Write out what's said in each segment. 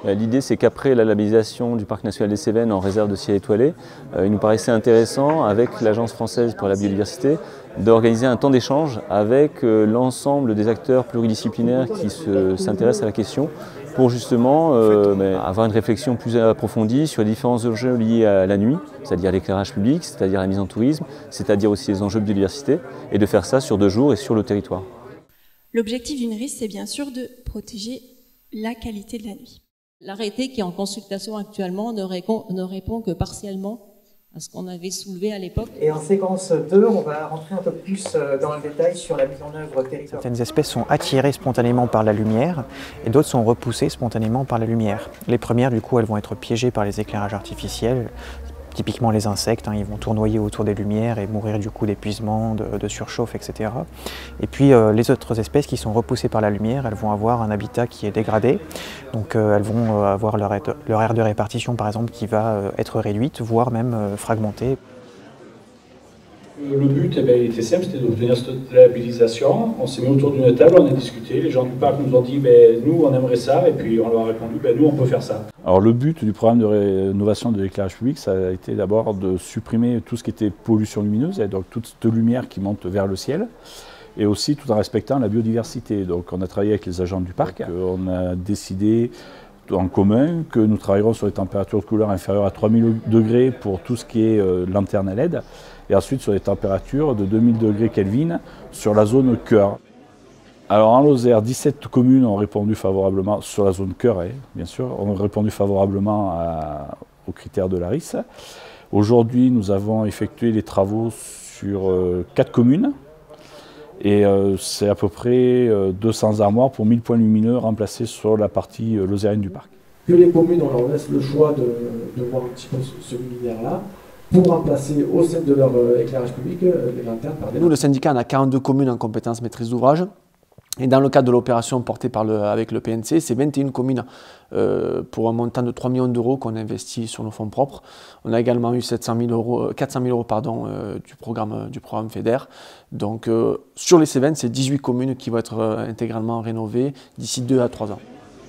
L'idée, c'est qu'après la labellisation du Parc national des Cévennes en réserve de ciel étoilé, il nous paraissait intéressant, avec l'Agence française pour la biodiversité, d'organiser un temps d'échange avec l'ensemble des acteurs pluridisciplinaires qui s'intéressent à la question pour justement avoir une réflexion plus approfondie sur les différents enjeux liés à la nuit, c'est-à-dire l'éclairage public, c'est-à-dire la mise en tourisme, c'est-à-dire aussi les enjeux de biodiversité, et de faire ça sur 2 jours et sur le territoire. L'objectif d'une RIS, c'est bien sûr de protéger la qualité de la nuit. L'arrêté qui est en consultation actuellement ne répond que partiellement à ce qu'on avait soulevé à l'époque. Et en séquence 2, on va rentrer un peu plus dans le détail sur la mise en œuvre territoriale. Certaines espèces sont attirées spontanément par la lumière et d'autres sont repoussées spontanément par la lumière. Les premières, du coup, elles vont être piégées par les éclairages artificiels. Typiquement les insectes, ils vont tournoyer autour des lumières et mourir du coup d'épuisement, de surchauffe, etc. Et puis les autres espèces qui sont repoussées par la lumière, elles vont avoir un habitat qui est dégradé. Donc elles vont avoir leur aire de répartition par exemple qui va être réduite, voire même fragmentée. Le but il était simple, c'était d'obtenir cette labellisation. On s'est mis autour d'une table, on a discuté. Les gens du parc nous ont dit nous on aimerait ça, et puis on leur a répondu nous on peut faire ça. Alors le but du programme de rénovation de l'éclairage public, ça a été d'abord de supprimer tout ce qui était pollution lumineuse, et donc toute cette lumière qui monte vers le ciel, et aussi tout en respectant la biodiversité. Donc on a travaillé avec les agents du parc, on a décidé en commun que nous travaillerons sur les températures de couleur inférieures à 3000 degrés pour tout ce qui est lanterne à LED, et ensuite sur les températures de 2000 degrés Kelvin sur la zone cœur. Alors en Lozère, 17 communes ont répondu favorablement, sur la zone cœur, bien sûr, ont répondu favorablement aux critères de la RIS. Aujourd'hui, nous avons effectué les travaux sur 4 communes, et c'est à peu près 200 armoires pour 1000 points lumineux remplacés sur la partie lozérienne du parc. Que les communes, on leur laisse le choix de voir un petit peu ce luminaire-là, pour remplacer au sein de leur éclairage public les lanternes par des... Nous, le syndicat, on a 42 communes en compétence maîtrise d'ouvrage. Et dans le cadre de l'opération portée avec le PNC, c'est 21 communes pour un montant de 3 millions d'euros qu'on investit sur nos fonds propres. On a également eu 400 000 euros du programme FEDER. Donc sur les Cévennes, c'est 18 communes qui vont être intégralement rénovées d'ici 2 à 3 ans.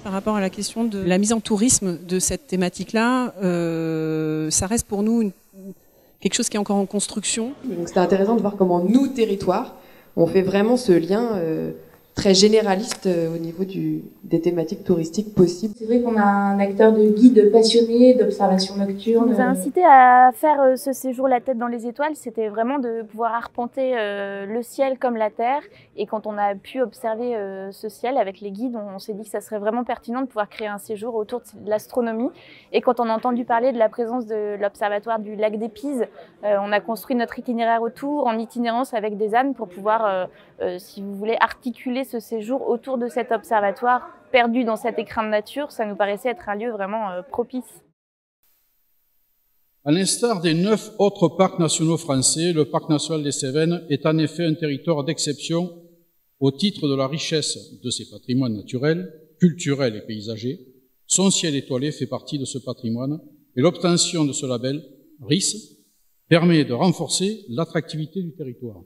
Par rapport à la question de la mise en tourisme de cette thématique-là, ça reste pour nous quelque chose qui est encore en construction. Donc c'était intéressant de voir comment nous, territoires, on fait vraiment ce lien très généraliste au niveau des thématiques touristiques possibles. C'est vrai qu'on a un acteur de guide passionné d'observation nocturne. Ce qui nous a incité à faire ce séjour La tête dans les étoiles, c'était vraiment de pouvoir arpenter le ciel comme la terre. Et quand on a pu observer ce ciel avec les guides, on s'est dit que ça serait vraiment pertinent de pouvoir créer un séjour autour de l'astronomie. Et quand on a entendu parler de la présence de l'observatoire du lac des Pises, on a construit notre itinéraire autour, en itinérance avec des ânes pour pouvoir, si vous voulez, articuler ce séjour autour de cet observatoire perdu dans cet écrin de nature. Ça nous paraissait être un lieu vraiment propice. À l'instar des 9 autres parcs nationaux français, le parc national des Cévennes est en effet un territoire d'exception au titre de la richesse de ses patrimoines naturels, culturels et paysagers. Son ciel étoilé fait partie de ce patrimoine et l'obtention de ce label RIS permet de renforcer l'attractivité du territoire.